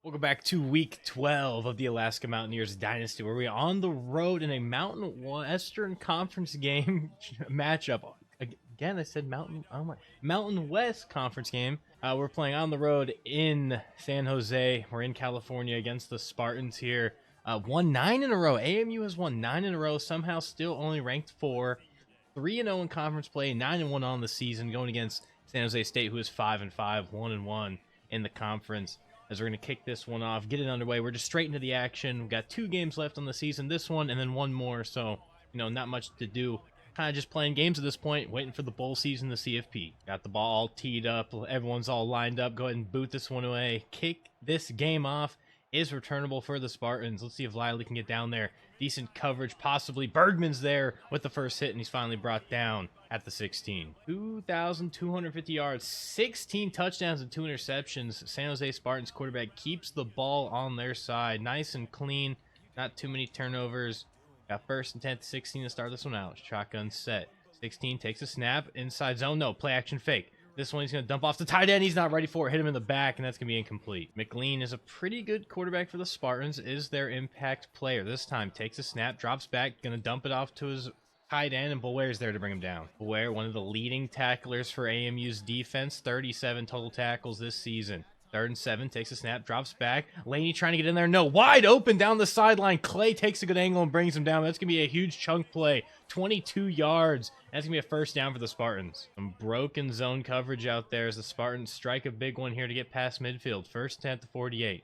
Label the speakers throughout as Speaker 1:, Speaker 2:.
Speaker 1: Welcome back to week 12 of the Alaska Mountaineers Dynasty, where we're on the road in a Mountain Western Conference game matchup. Again, I said Mountain West Conference game. We're playing on the road in San Jose. We're in California against the Spartans here. Won 9 in a row. AMU has won 9 in a row, somehow still only ranked 4. 3-0 in conference play, 9-1 on the season, going against San Jose State, who is 5-5, 1-1 in the conference. As we're going to kick this one off, get it underway. We're just straight into the action. We've got 2 games left on the season, this one and then 1 more, so, not much to do. Kind of just playing games at this point, waiting for the bowl season, the CFB. Got the ball all teed up. Everyone's all lined up. Go ahead and boot this one away. Kick this game off is returnable for the Spartans. Let's see if Lively can get down there. Decent coverage, possibly. Bergman's there with the first hit, and he's finally brought down at the 16. 2,250 yards, 16 touchdowns and 2 interceptions. San Jose Spartans quarterback keeps the ball on their side. Nice and clean. Not too many turnovers. Got first and 10 to 16 to start this one out. Shotgun set. 16 takes a snap. Inside zone. No. Play action fake. This one he's going to dump off the tight end. He's not ready for it. Hit him in the back, and that's going to be incomplete. McLean is a pretty good quarterback for the Spartans. Is their impact player. This time takes a snap, drops back, going to dump it off to his tight end, and Bewaire's there to bring him down. Bewaire, one of the leading tacklers for AMU's defense. 37 total tackles this season. 3rd and 7, takes a snap, drops back. Laney trying to get in there. No, wide open down the sideline. Clay takes a good angle and brings him down. That's going to be a huge chunk play. 22 yards. That's going to be a first down for the Spartans. Some broken zone coverage out there as the Spartans strike a big one here to get past midfield. First 10 to 48.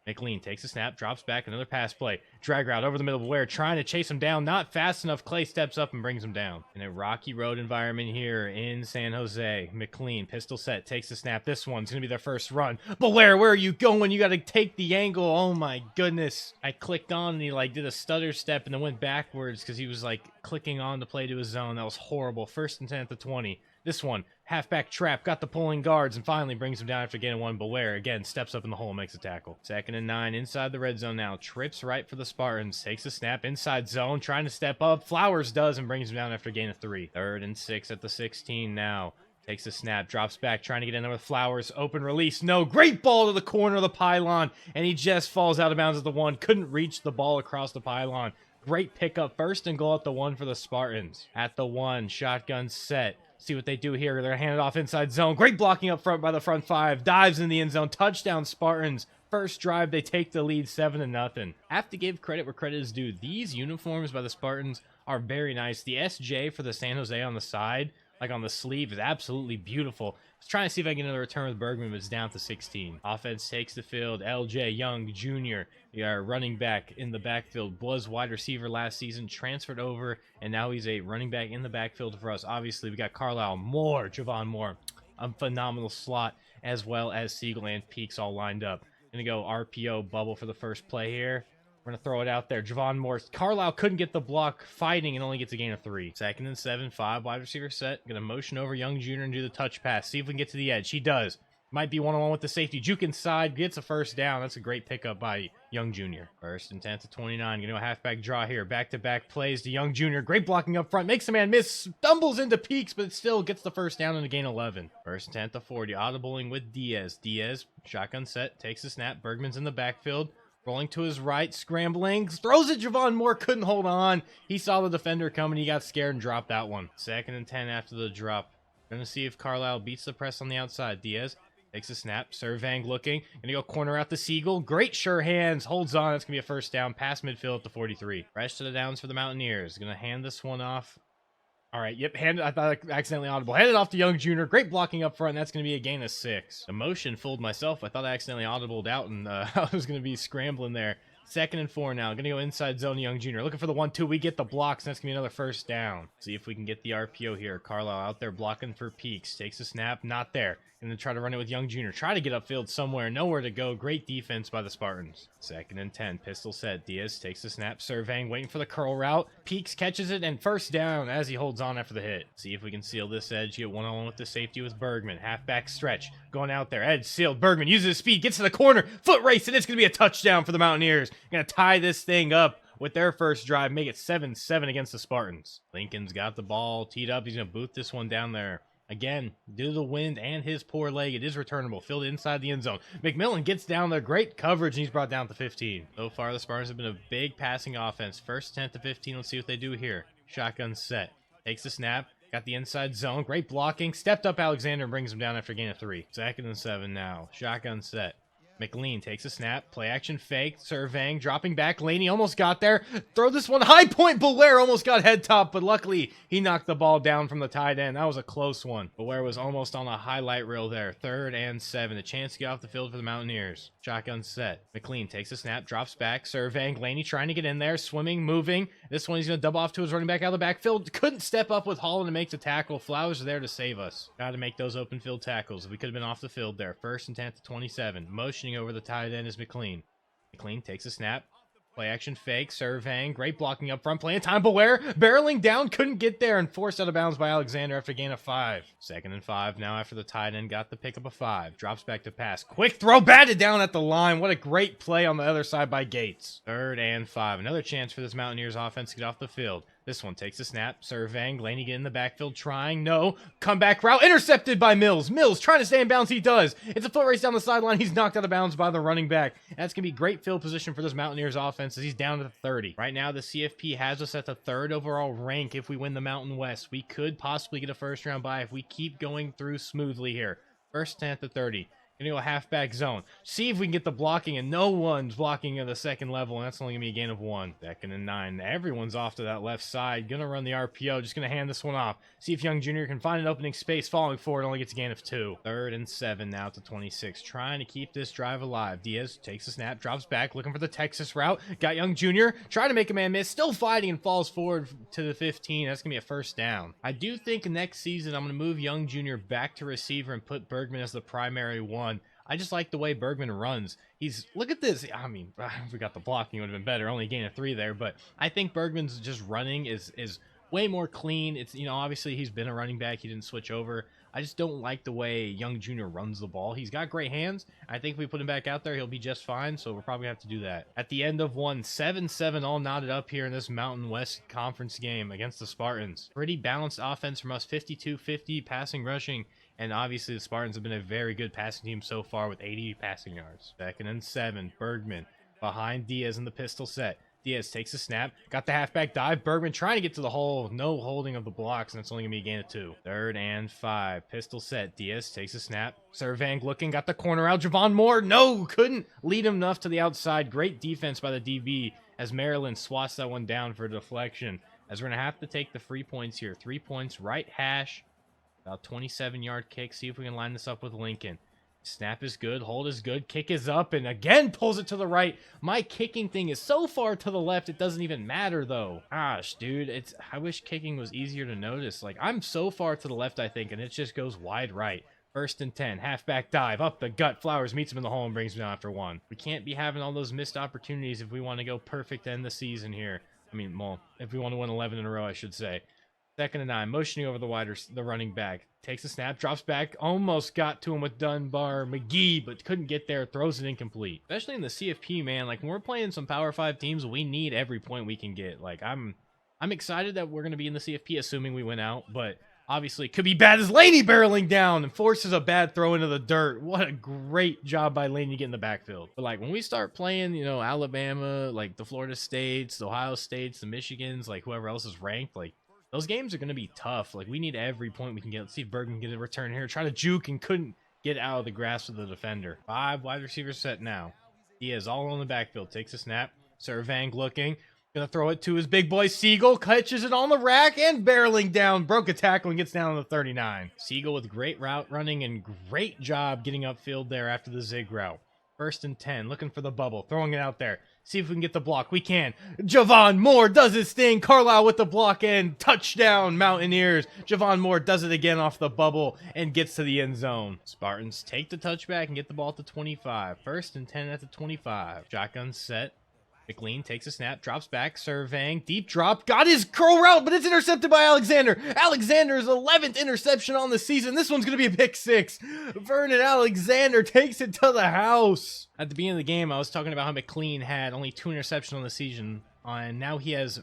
Speaker 1: McLean takes a snap, drops back, another pass play. Drag route over the middle of Ware, trying to chase him down. Not fast enough. Clay steps up and brings him down. In a rocky road environment here in San Jose, McLean, pistol set, takes the snap. This one's going to be their first run. But where are you going? You got to take the angle. Oh my goodness. I clicked on and he did a stutter step and then went backwards because he was clicking on to play to his zone. That was horrible. First and 10 at the 20. This one, halfback trap, got the pulling guards, and finally brings him down after getting one. Beware, again, steps up in the hole and makes a tackle. 2nd and 9, inside the red zone now. Trips right for the Spartans, takes a snap, inside zone, trying to step up. Flowers does and brings him down after a gain of 3. 3rd and 6 at the 16 now. Takes a snap, drops back, trying to get in there with Flowers. Open release, no. Great ball to the corner of the pylon, and he just falls out of bounds at the 1. Couldn't reach the ball across the pylon. Great pickup, 1st and goal at the 1 for the Spartans. At the 1, shotgun set. See what they do here. They're going to hand it off inside zone. Great blocking up front by the front 5. Dives in the end zone. Touchdown Spartans. First drive, they take the lead 7-0. Have to give credit where credit is due. These uniforms by the Spartans are very nice. The SJ for the San Jose on the side, on the sleeve, is absolutely beautiful. I was trying to see if I can get another return with Bergman, but it's down to 16. Offense takes the field. LJ Young Jr., our running back in the backfield, was wide receiver last season, transferred over, and now he's a running back in the backfield for us. Obviously, we got Carlisle Moore, Javon Moore, a phenomenal slot, as well as Siegel and Peaks all lined up. Gonna go RPO bubble for the first play here. We're going to throw it out there. Javon Moore. Carlisle couldn't get the block, fighting, and only gets a gain of 3. 2nd and 7, 5, wide receiver set. Going to motion over Young Jr. and do the touch pass. See if we can get to the edge. He does. Might be one-on-one with the safety. Juke inside, gets a first down. That's a great pickup by Young Jr. 1st and 10 to 29. Going to go halfback draw here. Back-to-back plays to Young Jr. Great blocking up front. Makes a man miss. Stumbles into Peaks, but still gets the first down and a gain 11. 1st and 10 to 40. Audibling with Diaz. Diaz, shotgun set, takes a snap. Bergman's in the backfield. Rolling to his right, scrambling, throws it. Javon Moore couldn't hold on. He saw the defender coming. He got scared and dropped that one. 2nd and 10 after the drop. Going to see if Carlisle beats the press on the outside. Diaz takes a snap. Survang looking. Going to go corner out to Siegel. Great sure hands. Holds on. It's going to be a first down. Past midfield at the 43. Fresh to the downs for the Mountaineers. Going to hand this one off. All right, yep, I thought I accidentally audible. Handed off to Young Jr. Great blocking up front, and that's going to be a gain of 6. The motion fooled myself. I thought I accidentally audibled out, and I was going to be scrambling there. 2nd and 4 now. Going to go inside zone to Young Jr. Looking for the 1-2. We get the blocks, and that's going to be another first down. See if we can get the RPO here. Carlisle out there blocking for Peaks. Takes a snap. Not there. And then try to run it with Young Jr. Try to get upfield somewhere. Nowhere to go. Great defense by the Spartans. 2nd and 10. Pistol set. Diaz takes the snap. Surveying, waiting for the curl route. Peaks catches it, and first down as he holds on after the hit. See if we can seal this edge. Get one-on-one with the safety with Bergman. Halfback stretch. Going out there. Edge sealed. Bergman uses his speed. Gets to the corner. Foot race, and it's going to be a touchdown for the Mountaineers. Going to tie this thing up with their first drive. Make it 7-7 against the Spartans. Lincoln's got the ball teed up. He's going to boot this one down there Again, due to the wind and his poor leg, it is returnable. Filled inside the end zone. McMillan gets down there. Great coverage, and he's brought down to 15. So far, the Spartans have been a big passing offense. First 10 to 15. Let's see what they do here. Shotgun set. Takes the snap. Got the inside zone. Great blocking. Stepped up Alexander and brings him down after a gain of 3. 2nd and 7 now. Shotgun set. McLean takes a snap, play action fake, surveying, dropping back. Laney almost got there. Throw this one high point. Belair almost got head top, but luckily he knocked the ball down from the tight end. That was a close one. Belair was almost on a highlight reel there. 3rd and 7. A chance to get off the field for the Mountaineers. Shotgun set. McLean takes a snap, drops back, surveying. Laney trying to get in there, swimming, moving. This one he's going to double off to his running back out of the backfield. Couldn't step up with Holland to make the tackle. Flowers are there to save us. Got to make those open field tackles. We could have been off the field there. 1st and 10 to 27. Motioning over the tight end is McLean. McLean takes a snap. Play action fake, surveying, great blocking up front, playing time. Belair barreling down, couldn't get there, and forced out of bounds by Alexander after a gain of 5. 2nd and 5 now after the tight end got the pick up of 5. Drops back to pass. Quick throw, batted down at the line. What a great play on the other side by Gates. 3rd and 5. Another chance for this Mountaineers offense to get off the field. This one takes a snap, surveying, Laney get in the backfield, trying, no, comeback route, intercepted by Mills. Mills trying to stay in bounds, he does. It's a foot race down the sideline, he's knocked out of bounds by the running back. That's going to be great field position for this Mountaineers offense as he's down to the 30. Right now, the CFP has us at the 3rd overall rank if we win the Mountain West. We could possibly get a first round bye if we keep going through smoothly here. 1st 10 to 30. Gonna go halfback zone. See if we can get the blocking, and no one's blocking at the 2nd level, and that's only gonna be a gain of 1. 2nd and 9. Everyone's off to that left side. Gonna run the RPO. Just gonna hand this one off. See if Young Jr. can find an opening space. Falling forward, only gets a gain of 2. 3rd and 7 now to 26. Trying to keep this drive alive. Diaz takes a snap, drops back, looking for the Texas route. Got Young Jr. Trying to make a man miss. Still fighting and falls forward to the 15. That's gonna be a 1st down. I do think next season I'm gonna move Young Jr. back to receiver and put Bergman as the primary one. I just like the way Bergman runs. Look at this. I mean, if we got the blocking, it would have been better. Only a gain of 3 there, but I think Bergman's just running is way more clean. It's, obviously he's been a running back. He didn't switch over. I just don't like the way Young Jr. runs the ball. He's got great hands. I think if we put him back out there, he'll be just fine, so we're probably going to have to do that. At the end of 1, 7-7 all knotted up here in this Mountain West Conference game against the Spartans. Pretty balanced offense from us, 52-50 passing, rushing. And obviously the Spartans have been a very good passing team so far with 80 passing yards. 2nd and 7. Bergman behind Diaz in the pistol set. Diaz takes a snap. Got the halfback dive. Bergman trying to get to the hole. No holding of the blocks, and it's only going to be a gain of 2. 3rd and 5. Pistol set. Diaz takes a snap. Surveying, looking. Got the corner out. Javon Moore. No, couldn't lead him enough to the outside. Great defense by the DB as Maryland swats that one down for a deflection. As we're going to have to take the free points here. 3 points, right hash. About 27-yard kick. See if we can line this up with Lincoln. Snap is good. Hold is good. Kick is up and again pulls it to the right. My kicking thing is so far to the left, it doesn't even matter though. Gosh, dude, I wish kicking was easier to notice. Like, I'm so far to the left, I think, and it just goes wide right. 1st and 10. Halfback dive. Up the gut. Flowers meets him in the hole and brings him down after 1. We can't be having all those missed opportunities if we want to go perfect to end the season here. I mean, well, if we want to win 11 in a row, I should say. 2nd and 9, motioning over the running back. Takes a snap, drops back, almost got to him with Dunbar McGee, but couldn't get there, throws it incomplete. Especially in the CFP, man, like when we're playing some Power 5 teams, we need every point we can get. Like, I'm excited that we're going to be in the CFP, assuming we win out, but obviously it could be bad as Laney barreling down and forces a bad throw into the dirt. What a great job by Laney to get in the backfield. But like when we start playing, Alabama, like the Florida States, the Ohio States, the Michigans, like whoever else is ranked, like those games are going to be tough. Like, we need every point we can get. Let's see if Bergen can get a return here. Try to juke and couldn't get out of the grasp of the defender. 5 wide receivers set now. Diaz all on the backfield. Takes a snap. Servang looking. Gonna throw it to his big boy Siegel. Catches it on the rack and barreling down. Broke a tackle and gets down to the 39. Siegel with great route running and great job getting upfield there after the zig route. 1st and 10. Looking for the bubble. Throwing it out there. See if we can get the block. We can. Javon Moore does his thing. Carlisle with the block and touchdown, Mountaineers. Javon Moore does it again off the bubble and gets to the end zone. Spartans take the touchback and get the ball at the 25. 1st and 10 at the 25. Shotgun set. McLean takes a snap, drops back, surveying, deep drop, got his curl route, but it's intercepted by Alexander. Alexander's 11th interception on the season. This one's going to be a pick 6. Vernon Alexander takes it to the house. At the beginning of the game, I was talking about how McLean had only 2 interceptions on the season, and now he has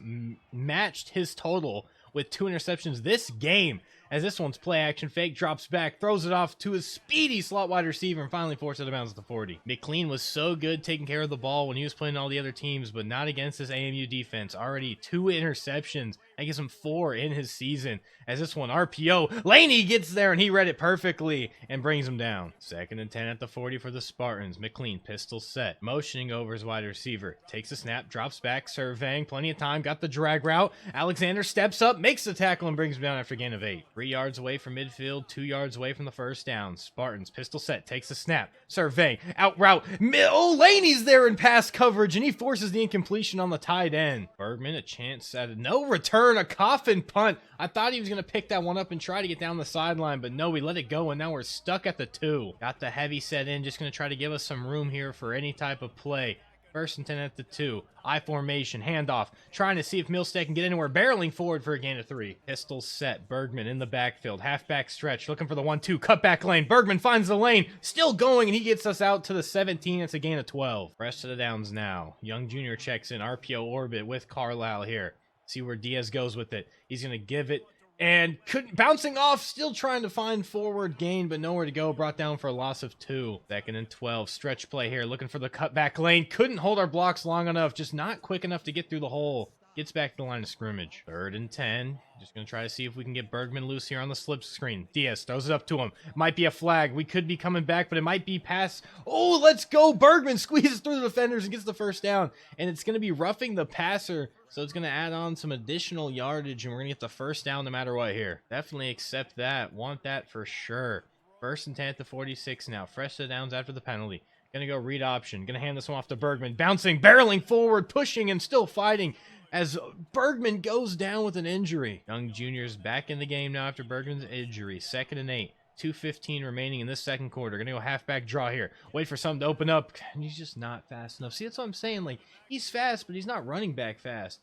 Speaker 1: matched his total with 2 interceptions this game. as this one's play action fake, drops back, throws it off to his speedy slot wide receiver, and finally forced out of bounds at the 40. McLean was so good taking care of the ball when he was playing all the other teams, but not against this AMU defense. Already 2 interceptions. I guess him 4 in his season. As this one RPO, Laney gets there and he read it perfectly and brings him down. 2nd and 10 at the 40 for the Spartans. McLean pistol set, motioning over his wide receiver. Takes a snap, drops back, surveying, plenty of time, got the drag route. Alexander steps up, makes the tackle and brings him down after a gain of 8. 3 yards away from midfield, 2 yards away from the first down. Spartans pistol set, takes a snap, surveying, out route. Laney's there in pass coverage and he forces the incompletion on the tight end. Bergman a chance at no return, a coffin punt. I thought he was going to pick that one up and try to get down the sideline, but no, we let it go, and now we're stuck at the 2. Got the heavy set in, just going to try to give us some room here for any type of play. 1st and 10 at the 2. I formation, handoff, trying to see if Milstead can get anywhere, barreling forward for a gain of 3. Pistol set, Bergman in the backfield, halfback stretch, looking for the 1-2, cut back lane. Bergman finds the lane, still going, and he gets us out to the 17. It's a gain of 12. Rest of the downs now. Young Jr. checks in, RPO orbit with Carlisle here. See where Diaz goes with it. He's going to give it, and bouncing off, still trying to find forward gain, but nowhere to go. Brought down for a loss of 2. 2nd and 12. Stretch play here, looking for the cutback lane. Couldn't hold our blocks long enough, just not quick enough to get through the hole. Gets back to the line of scrimmage. 3rd and 10. Just going to try to see if we can get Bergman loose here on the slip screen. Diaz throws it up to him. Might be a flag. We could be coming back, but it might be pass. Oh, let's go. Bergman squeezes through the defenders and gets the first down. And it's going to be roughing the passer, so it's going to add on some additional yardage, and we're going to get the first down no matter what here. Definitely accept that. Want that for sure. 1st and 10 at the 46 now. Fresh to downs after the penalty. Going to go read option. Going to hand this one off to Bergman. Bouncing, barreling forward, pushing, and still fighting as Bergman goes down with an injury. Young Jr.'s back in the game now after Bergman's injury. 2nd and 8. 2:15 remaining in this second quarter. Gonna go halfback draw here. Wait for something to open up. And he's just not fast enough. See, that's what I'm saying. Like, he's fast, but he's not running back fast.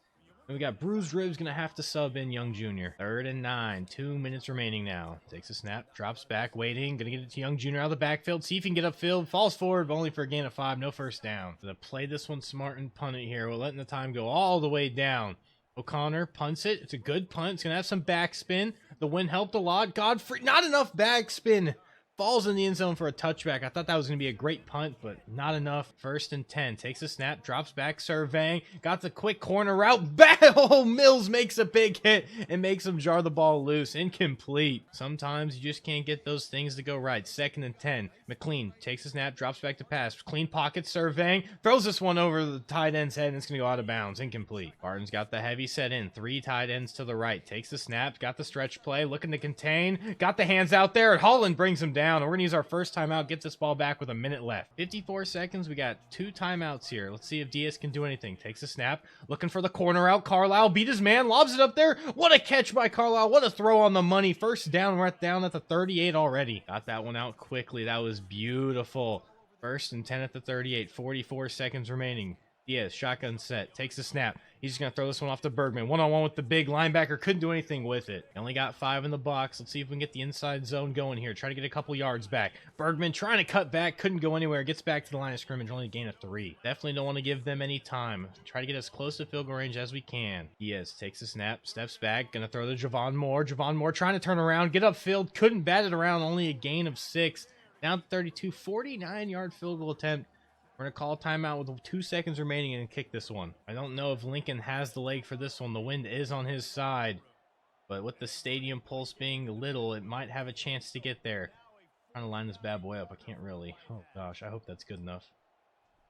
Speaker 1: And we got bruised ribs, gonna have to sub in Young Jr. 3rd and 9. 2 minutes remaining now. Takes a snap, drops back, waiting. Gonna get it to Young Jr. out of the backfield. See if he can get upfield. Falls forward, but only for a gain of 5. No first down. Gonna play this one smart and punt it here. We're letting the time go all the way down. O'Connor punts it. It's a good punt. It's going to have some backspin. The wind helped a lot. Godfrey, not enough backspin. Falls in the end zone for a touchback. I thought that was going to be a great punt, but not enough. 1st and 10. Takes a snap, drops back, surveying. Got the quick corner route. Oh, Mills makes a big hit and makes him jar the ball loose. Incomplete. Sometimes you just can't get those things to go right. 2nd and 10. McLean takes a snap, drops back to pass. Clean pocket, surveying. Throws this one over the tight end's head, and it's going to go out of bounds. Incomplete. Barton's got the heavy set in. 3 tight ends to the right. Takes the snap, got the stretch play, looking to contain. Got the hands out there, and Holland brings him down. And we're going to use our first timeout, get this ball back with a minute left. 54 seconds. We got 2 timeouts here. Let's see if Diaz can do anything. Takes a snap, looking for the corner out. Carlisle beat his man, lobs it up there. What a catch by Carlisle. What a throw on the money. First down. We're down at the 38 already. Got that one out quickly. That was beautiful. 1st and 10 at the 38. 44 seconds remaining. Diaz, shotgun set, takes a snap. He's just going to throw this one off to Bergman. One-on-one with the big linebacker. Couldn't do anything with it. Only got 5 in the box. Let's see if we can get the inside zone going here. Try to get a couple yards back. Bergman trying to cut back. Couldn't go anywhere. Gets back to the line of scrimmage. Only a gain of 3. Definitely don't want to give them any time. Try to get as close to field goal range as we can. Diaz takes a snap. Steps back. Going to throw to Javon Moore. Javon Moore trying to turn around. Get upfield. Couldn't bat it around. Only a gain of 6. Down to 32. 49-yard field goal attempt. We're going to call a timeout with 2 seconds remaining and kick this one. I don't know if Lincoln has the leg for this one. The wind is on his side. But with the stadium pulse being little, it might have a chance to get there. Trying to line this bad boy up. I can't really. Oh, gosh. I hope that's good enough.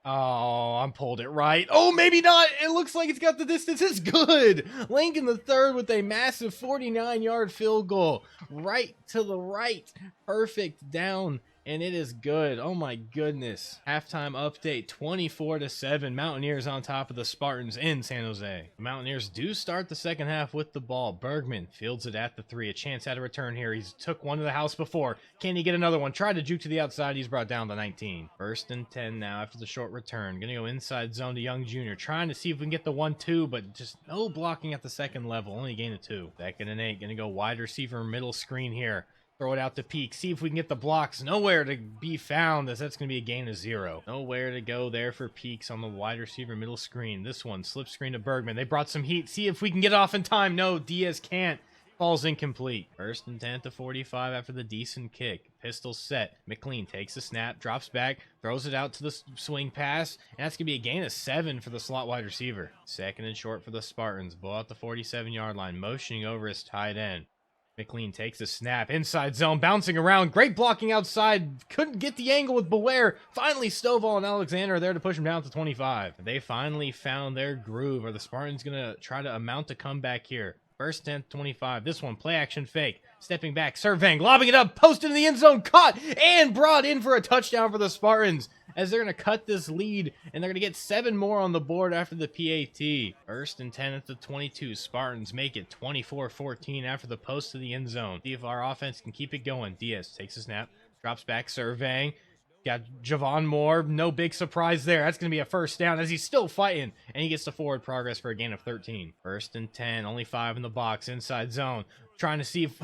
Speaker 1: Oh, I'm pulled it right. Oh, maybe not. It looks like it's got the distance. It's good. Lincoln the third with a massive 49-yard field goal. Right to the right. Perfect down. And it is good. Oh my goodness. Halftime update, 24-7. Mountaineers on top of the Spartans in San Jose. The Mountaineers do start the second half with the ball. Bergman fields it at the 3. A chance at a return here. He's took one to the house before. Can he get another one? Tried to juke to the outside. He's brought down to 19. 1st and 10 now after the short return. Gonna go inside zone to Young Jr. Trying to see if we can get the 1-2, but just no blocking at the second level. Only a gain of 2. 2nd and 8. Gonna go wide receiver middle screen here. Throw it out to Peak. See if we can get the blocks. Nowhere to be found, as that's going to be a gain of 0. Nowhere to go there for Peaks on the wide receiver middle screen. This one, slip screen to Bergman. They brought some heat. See if we can get off in time. No, Diaz can't. falls incomplete. First and 10 to 45 after the decent kick. Pistol set. McLean takes the snap, drops back, throws it out to the swing pass, and that's going to be a gain of 7 for the slot wide receiver. Second and short for the Spartans. Ball at the 47-yard line, motioning over his tight end. McLean takes the snap, inside zone, bouncing around. Great blocking outside. Couldn't get the angle with Beware. Finally, Stovall and Alexander are there to push him down to 25. They finally found their groove. Are the Spartans going to try to mount a comeback here? First 10, 25. This one, play action fake. Stepping back, surveying, lobbing it up, posted in the end zone, caught, and brought in for a touchdown for the Spartans, as they're going to cut this lead, and they're going to get 7 more on the board after the PAT. First and 10 at the 22. Spartans make it 24-14 after the post to the end zone. See if our offense can keep it going. Diaz takes a snap, drops back, surveying. Got Javon Moore. No big surprise there. That's going to be a first down as he's still fighting, and he gets the forward progress for a gain of 13. First and 10, only 5 in the box, inside zone. Trying to see if,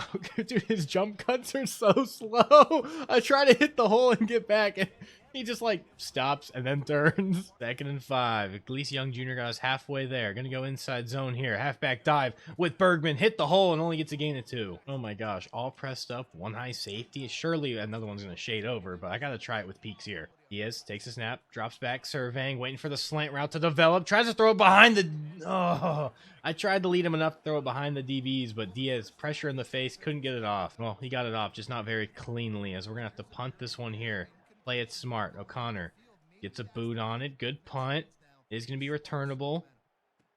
Speaker 1: dude, his jump cuts are so slow. I try to hit the hole and get back, and he just like stops and then turns. Second and 5. Gleese Young Jr. got us halfway there. Gonna go inside zone here. Halfback dive with Bergman. Hit the hole and only gets a gain of 2. Oh my gosh. All pressed up. One high safety. Surely another one's gonna shade over, but I gotta try it with peaks here. Diaz takes a snap, drops back, surveying, waiting for the slant route to develop, tries to throw it behind the... Oh, I tried to lead him enough to throw it behind the DBs, but Diaz, pressure in the face, couldn't get it off. Well, he got it off, just not very cleanly, as we're going to have to punt this one here. Play it smart. O'Connor gets a boot on it. Good punt. It is going to be returnable.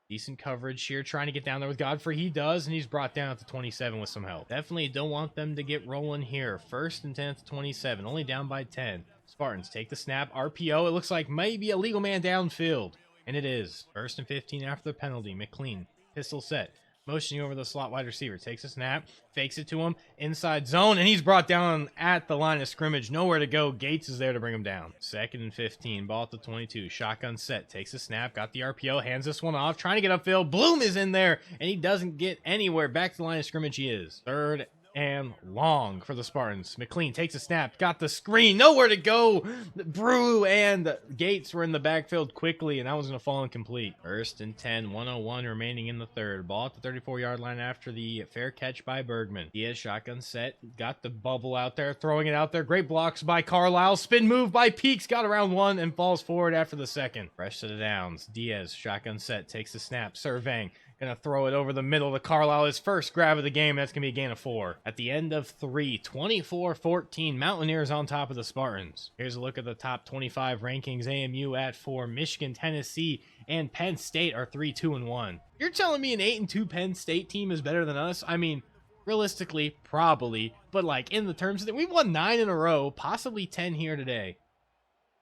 Speaker 1: Decent coverage here, trying to get down there with Godfrey. He does, and he's brought down to 27 with some help. Definitely don't want them to get rolling here. First and 10 to 27, only down by 10. Spartans take the snap, RPO. It looks like maybe a legal man downfield, and it is. First and 15 after the penalty. McLean, pistol set, motioning over the slot wide receiver. Takes a snap, fakes it to him, inside zone, and he's brought down at the line of scrimmage. Nowhere to go. Gates is there to bring him down. Second and 15, ball at the 22. Shotgun set, takes a snap, got the RPO, hands this one off, trying to get upfield. Bloom is in there, and he doesn't get anywhere. Back to the line of scrimmage he is. Third and long for the Spartans. McLean takes a snap, got the screen, nowhere to go. Brew and Gates were in the backfield quickly, and that was going to fall incomplete. First and 10, 101 remaining in the third. Ball at the 34-yard line after the fair catch by Bergman. Diaz shotgun set, got the bubble out there, throwing it out there. Great blocks by Carlisle. Spin move by Peaks, got around 1 and falls forward after the second. Fresh to the downs. Diaz shotgun set, takes the snap, surveying. Gonna throw it over the middle to Carlisle. His first grab of the game. That's gonna be a gain of 4. At the end of 3, 24-14. Mountaineers on top of the Spartans. Here's a look at the top 25 rankings. AMU at 4. Michigan, Tennessee, and Penn State are 3-2-1. You're telling me an 8-2 Penn State team is better than us? I mean, realistically, probably. But like in the terms of that, we've won 9 in a row, possibly 10 here today.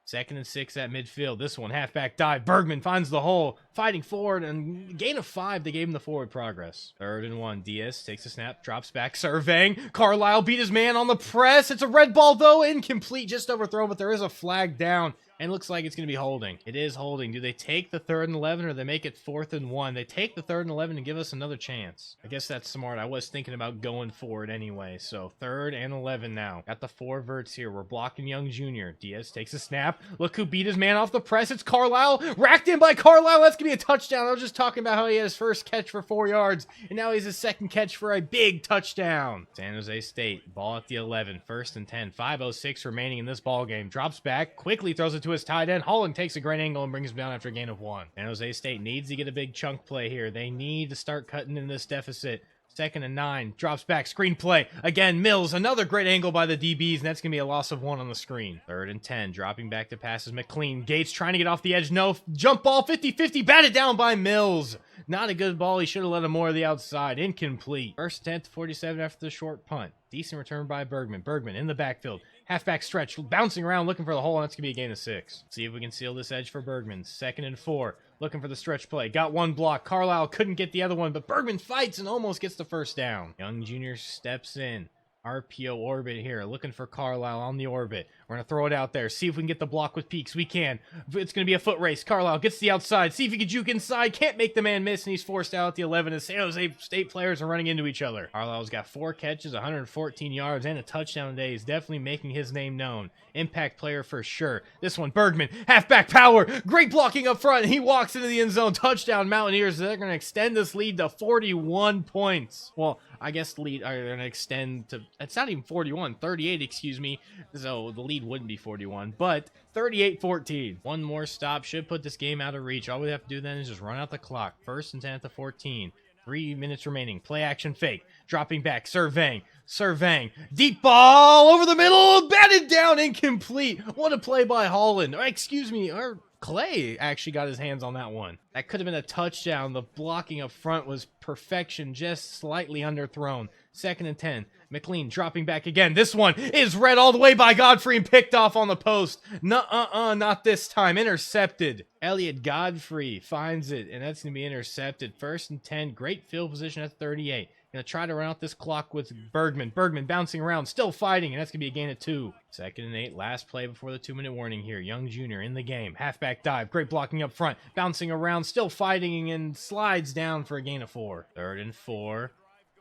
Speaker 1: Second and 6 at midfield. This one, halfback dive. Bergman finds the hole, fighting forward, and gain of 5. They gave him the forward progress. Third and 1. Diaz takes a snap, drops back, surveying. Carlisle beat his man on the press. It's a red ball, though, incomplete, just overthrown, but there is a flag down. And looks like it's going to be holding. It is holding. Do they take the 3rd and 11 or they make it 4th and 1? They take the 3rd and 11 and give us another chance. I guess that's smart. I was thinking about going for it anyway. So 3rd and 11 now. Got the 4 verts here. We're blocking Young Jr. Diaz takes a snap. Look who beat his man off the press. It's Carlisle. Racked in by Carlisle. That's going to be a touchdown. I was just talking about how he had his first catch for 4 yards. And now he's his second catch for a big touchdown. San Jose State. Ball at the 11. First and 10. 5:06 remaining in this ball game. Drops back. Quickly throws it to his tight end. Holland takes a great angle and brings him down after a gain of 1. San Jose State needs to get a big chunk play here. They need to start cutting in this deficit. Second and 9. Drops back. Screen play. Again, Mills. Another great angle by the DBs, and that's going to be a loss of 1 on the screen. Third and 10. Dropping back to passes. McLean. Gates trying to get off the edge. No. Jump ball. 50-50. Batted down by Mills. Not a good ball. He should have let him more to the outside. Incomplete. First 10 to 47 after the short punt. Decent return by Bergman. Bergman in the backfield. Halfback stretch. Bouncing around looking for the hole, and that's going to be a gain of 6. See if we can seal this edge for Bergman. Second and 4. Looking for the stretch play. Got 1 block. Carlisle couldn't get the other one, but Bergman fights and almost gets the first down. Young Jr. steps in. RPO orbit here. Looking for Carlisle on the orbit. We're going to throw it out there. See if we can get the block with Peaks. We can. It's going to be a foot race. Carlisle gets to the outside. See if he can juke inside. Can't make the man miss, and he's forced out at the 11 as San Jose State players are running into each other. Carlisle's got 4 catches, 114 yards, and a touchdown today. He's definitely making his name known. Impact player for sure. This one, Bergman, halfback power. Great blocking up front. He walks into the end zone. Touchdown, Mountaineers. They're going to extend this lead to 41 points. Well, I guess the lead are going to extend to, it's not even 41, 38, excuse me. So the lead wouldn't be 41, but 38-14. One more stop should put this game out of reach. All we have to do then is just run out the clock. 1st and 10 at the 14. 3 minutes remaining. Play action fake. Dropping back. Surveying. Deep ball over the middle. Batted down. Incomplete. What a play by Holland. Or, excuse me. Or Clay actually got his hands on that one. That could have been a touchdown. The blocking up front was perfection. Just slightly underthrown. 2nd and 10. McLean dropping back again. This one is read all the way by Godfrey and picked off on the post. Not this time. Intercepted. Elliot Godfrey finds it, and that's going to be intercepted. 1st and 10. Great field position at 38. Going to try to run out this clock with Bergman. Bergman bouncing around, still fighting, and that's going to be a gain of 2. 2nd and 8. Last play before the 2-minute warning here. Young Jr. in the game. Halfback dive. Great blocking up front. Bouncing around, still fighting, and slides down for a gain of 4. 3rd and 4.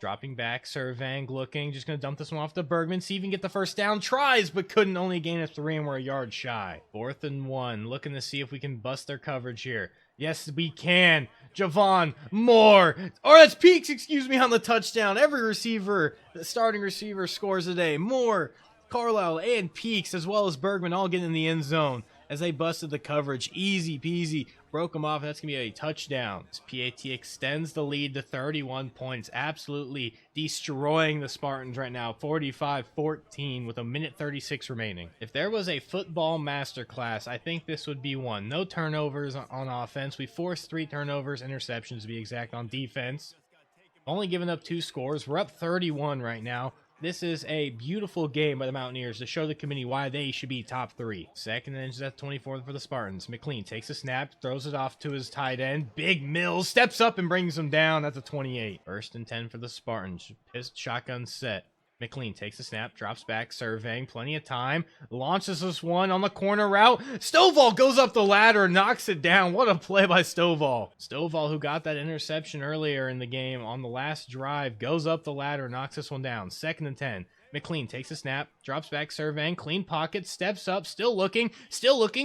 Speaker 1: Dropping back, surveying, looking, just going to dump this one off to Bergman, see if he can get the first down, tries, but couldn't, only gain of 3, and we're a yard shy. 4th and 1, looking to see if we can bust their coverage here. Yes, we can. Javon Moore, or that's Peaks, excuse me, on the touchdown. Every receiver, the starting receiver scores today. Moore, Carlisle, and Peaks, as well as Bergman, all getting in the end zone as they busted the coverage. Easy peasy. Broke them off, and that's going to be a touchdown. This PAT extends the lead to 31 points. Absolutely destroying the Spartans right now. 45-14 with 1:36 remaining. If there was a football masterclass, I think this would be one. No turnovers on offense. We forced 3 turnovers, interceptions to be exact, on defense. Only giving up 2 scores. We're up 31 right now. This is a beautiful game by the Mountaineers to show the committee why they should be top 3. 2nd and inches at 24 for the Spartans. McLean takes a snap, throws it off to his tight end. Big Mills steps up and brings him down. That's a 28. 1st and 10 for the Spartans. Shotgun set. McLean takes a snap, drops back, surveying, plenty of time, launches this one on the corner route. Stovall goes up the ladder, knocks it down. What a play by Stovall. Stovall, who got that interception earlier in the game on the last drive, goes up the ladder, knocks this one down. 2nd and 10. McLean takes a snap, drops back, surveying, clean pocket, steps up, still looking,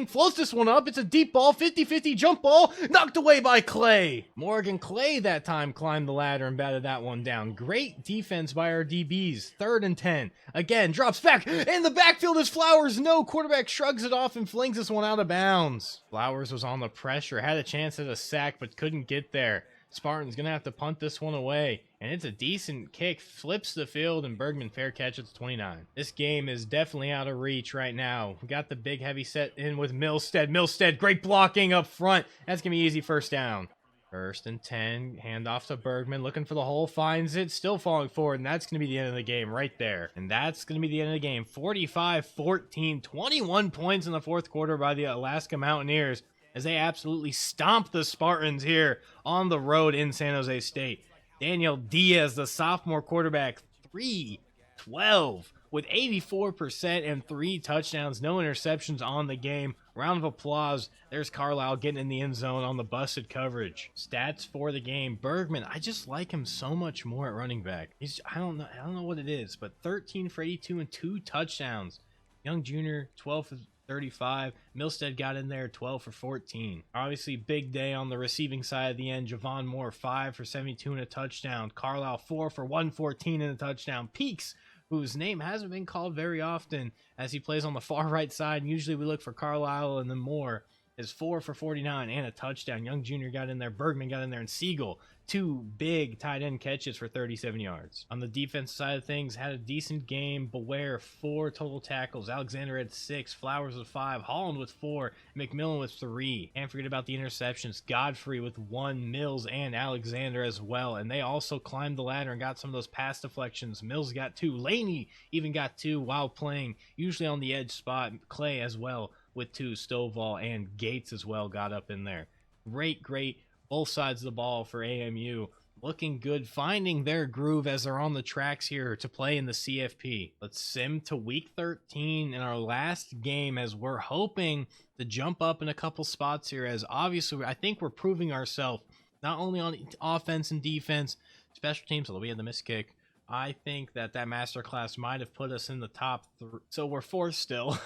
Speaker 1: floats this one up. It's a deep ball, 50-50 jump ball, knocked away by Clay. Morgan Clay that time climbed the ladder and batted that one down. Great defense by our DBs. 3rd and 10. Again, drops back, and the backfield is Flowers. No, quarterback shrugs it off and flings this one out of bounds. Flowers was on the pressure, had a chance at a sack, but couldn't get there. Spartan's going to have to punt this one away, and it's a decent kick, flips the field, and Bergman fair catch at the 29. This game is definitely out of reach right now. We got the big heavy set in with Milstead, great blocking up front. That's going to be easy 1st down. 1st and 10, handoff to Bergman, looking for the hole, finds it, still falling forward, and that's going to be the end of the game right there. And that's going to be the end of the game. 45-14, 21 points in the 4th quarter by the Alaska Mountaineers, as they absolutely stomp the Spartans here on the road in San Jose State. Daniel Diaz, the sophomore quarterback, 3-12 with 84% and 3 touchdowns, no interceptions on the game. Round of applause. There's Carlisle getting in the end zone on the busted coverage. Stats for the game. Bergman, I just like him so much more at running back. I don't know what it is, but 13 for 82 and 2 touchdowns. Young Jr., 12 for 35. Milstead got in there, 12 for 14. Obviously, big day on the receiving side of the end. Javon Moore, 5 for 72 and a touchdown. Carlisle, 4 for 114 and a touchdown. Peaks, whose name hasn't been called very often as he plays on the far right side. And usually we look for Carlisle and then Moore, is 4 for 49 and a touchdown. Young Jr. got in there. Bergman got in there. And Siegel, 2 big tight end catches for 37 yards. On the defense side of things, had a decent game. Beware, 4 total tackles. Alexander had 6. Flowers with 5. Holland with 4. McMillan with 3. Can't forget about the interceptions. Godfrey with 1. Mills and Alexander as well. And they also climbed the ladder and got some of those pass deflections. Mills got 2. Laney even got 2 while playing, usually on the edge spot. Clay as well with 2. Stovall and Gates as well got up in there. Great both sides of the ball for AMU. looking good, finding their groove as they're on the tracks here to play in the CFP. Let's sim to week 13 in our last game, as we're hoping to jump up in a couple spots here, as obviously I think we're proving ourselves not only on offense and defense, special teams, although we had the missed kick. I think that masterclass might have put us in the top 3, so we're 4th still.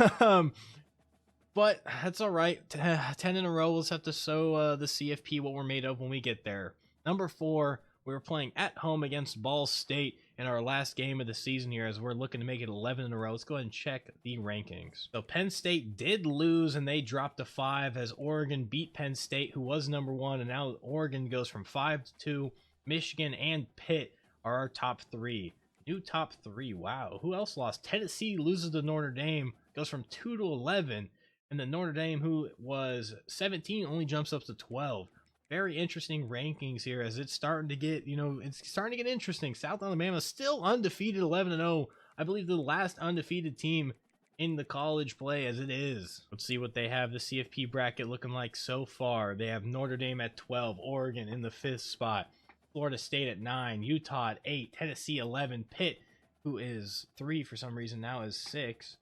Speaker 1: But that's all right. 10 in a row. We'll just have to show the CFP what we're made of when we get there. Number 4, we were playing at home against Ball State in our last game of the season here, as we're looking to make it 11 in a row. Let's go ahead and check the rankings. So Penn State did lose, and they dropped to 5 as Oregon beat Penn State, who was number 1, and now Oregon goes from 5 to 2. Michigan and Pitt are our top 3. New top 3. Wow. Who else lost? Tennessee loses to Notre Dame, goes from 2 to 11. And then Notre Dame, who was 17, only jumps up to 12. Very interesting rankings here, as it's starting to get, it's starting to get interesting. South Alabama still undefeated, 11-0. I believe the last undefeated team in the college play as it is. Let's see what they have the CFP bracket looking like so far. They have Notre Dame at 12, Oregon in the 5th spot, Florida State at 9, Utah at 8, Tennessee 11, Pitt, who is 3 for some reason, now is 6.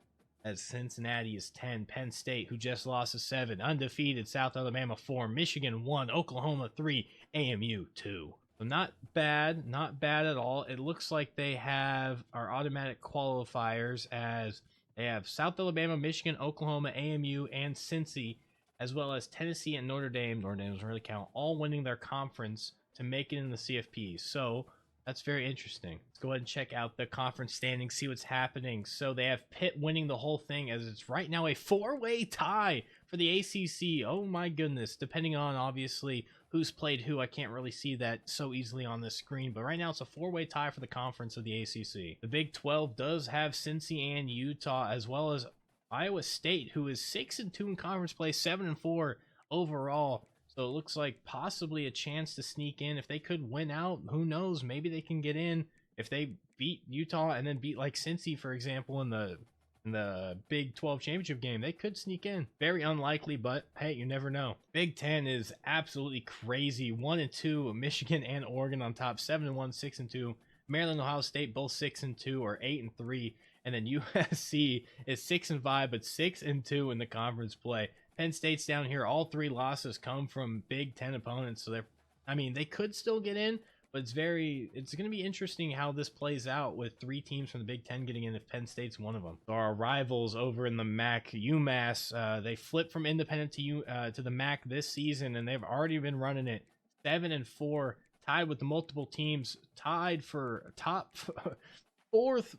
Speaker 1: As Cincinnati is 10, Penn State, who just lost, is 7, undefeated, South Alabama 4, Michigan 1, Oklahoma 3, AMU 2. So not bad at all. It looks like they have our automatic qualifiers, as they have South Alabama, Michigan, Oklahoma, AMU, and Cincy, as well as Tennessee and Notre Dame. Notre Dame doesn't really count, all winning their conference to make it in the CFP. So that's very interesting. Let's go ahead and check out the conference standings, see what's happening. So they have Pitt winning the whole thing, as it's right now a 4-way tie for the ACC. Oh my goodness. Depending on, obviously, who's played who, I can't really see that so easily on this screen. But right now it's a 4-way tie for the conference of the ACC. The Big 12 does have Cincy and Utah, as well as Iowa State, who is 6-2 in conference play, 7-4 overall. So it looks like possibly a chance to sneak in. If they could win out, who knows? Maybe they can get in. If they beat Utah and then beat like Cincy, for example, in the Big 12 championship game, they could sneak in. Very unlikely, but hey, you never know. Big 10 is absolutely crazy. 1-2, Michigan and Oregon on top, 7-1, 6-2. Maryland, Ohio State, both 6-2 or 8-3. And then USC is 6-5, but 6-2 in the conference play. Penn State's down here. All 3 losses come from Big 10 opponents. So they could still get in, but it's going to be interesting how this plays out with 3 teams from the Big 10 getting in if Penn State's one of them. So our rivals over in the MAC, UMass, they flipped from independent to the MAC this season, and they've already been running it 7-4, tied with the multiple teams, tied for top 4th.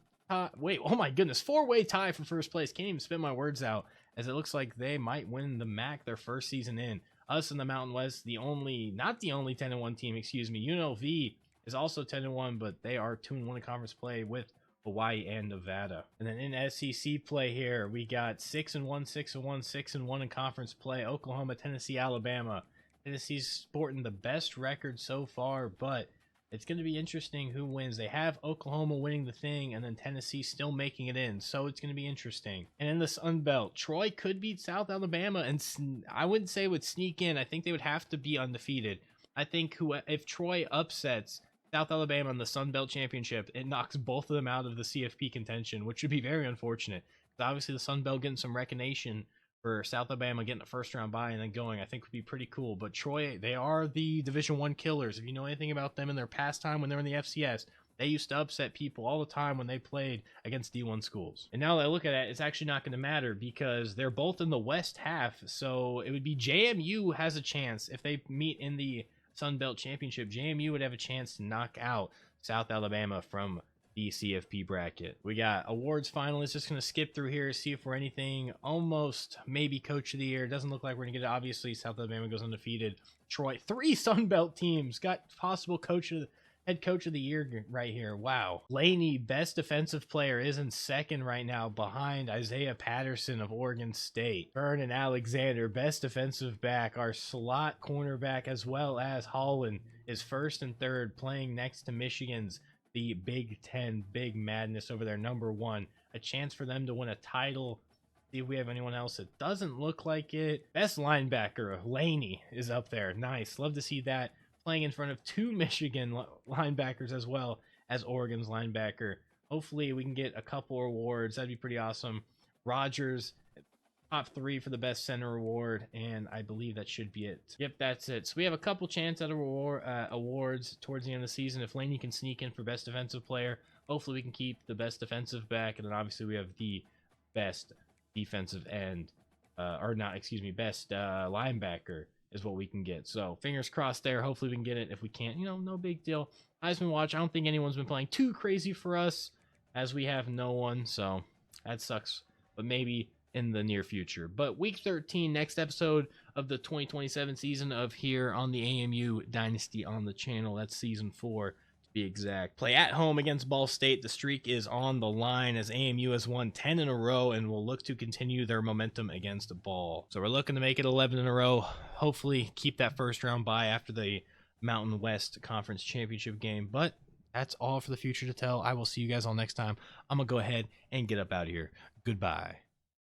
Speaker 1: Wait, oh my goodness, 4-way tie for first place. Can't even spit my words out, as it looks like they might win the MAC their first season in. Us in the Mountain West, not the only 10-1 team, excuse me. UNLV is also 10-1, but they are 2-1 in conference play with Hawaii and Nevada. And then in SEC play here, we got 6-1, 6-1, 6-1 in conference play. Oklahoma, Tennessee, Alabama. Tennessee's sporting the best record so far, but it's going to be interesting who wins. They have Oklahoma winning the thing, and then Tennessee still making it in. So it's going to be interesting. And in the Sun Belt, Troy could beat South Alabama, and I wouldn't say would sneak in. I think they would have to be undefeated. I think if Troy upsets South Alabama in the Sun Belt Championship, it knocks both of them out of the CFP contention, which would be very unfortunate. Obviously, the Sun Belt getting some recognition for South Alabama getting a first-round bye and then going, I think would be pretty cool. But Troy, they are the Division I killers. If you know anything about them in their past time when they were in the FCS, they used to upset people all the time when they played against D1 schools. And now that I look at it, it's actually not going to matter because they're both in the West half. So it would be JMU has a chance. If they meet in the Sun Belt Championship, JMU would have a chance to knock out South Alabama from the CFP bracket. We got awards finalists. Just going to skip through here, see if we're anything almost maybe coach of the year. Doesn't look like we're going to get it. Obviously, South Alabama goes undefeated. Troy, 3 Sun Belt teams got possible head coach of the year right here. Wow. Laney, best defensive player, is in second right now behind Isaiah Patterson of Oregon State. Vernon Alexander, best defensive back. Our slot cornerback, as well as Holland, is first and third, playing next to Michigan's the Big 10, Big Madness over there, number 1. A chance for them to win a title. See if we have anyone else. It doesn't look like it. Best linebacker, Laney, is up there. Nice. Love to see that. playing in front of 2 Michigan linebackers as well as Oregon's linebacker. Hopefully we can get a couple awards. That'd be pretty awesome. Rogers, top 3 for the best center award, and I believe that should be it. Yep, that's it. So we have a couple chance at awards towards the end of the season. If Laney can sneak in for best defensive player, hopefully we can keep the best defensive back, and then obviously we have the best defensive end, best linebacker is what we can get. So fingers crossed there. Hopefully we can get it. If we can't, no big deal. Heisman watch, I don't think anyone's been playing too crazy for us, as we have no one, so that sucks. But maybe in the near future. But week 13, next episode of the 2027 season of here on the AMU Dynasty on the channel. That's season 4 to be exact. Play at home against Ball State. The streak is on the line as AMU has won 10 in a row and will look to continue their momentum against Ball. So we're looking to make it 11 in a row. Hopefully keep that first round bye after the Mountain West Conference Championship game. But that's all for the future to tell. I will see you guys all next time. I'm going to go ahead and get up out of here. Goodbye.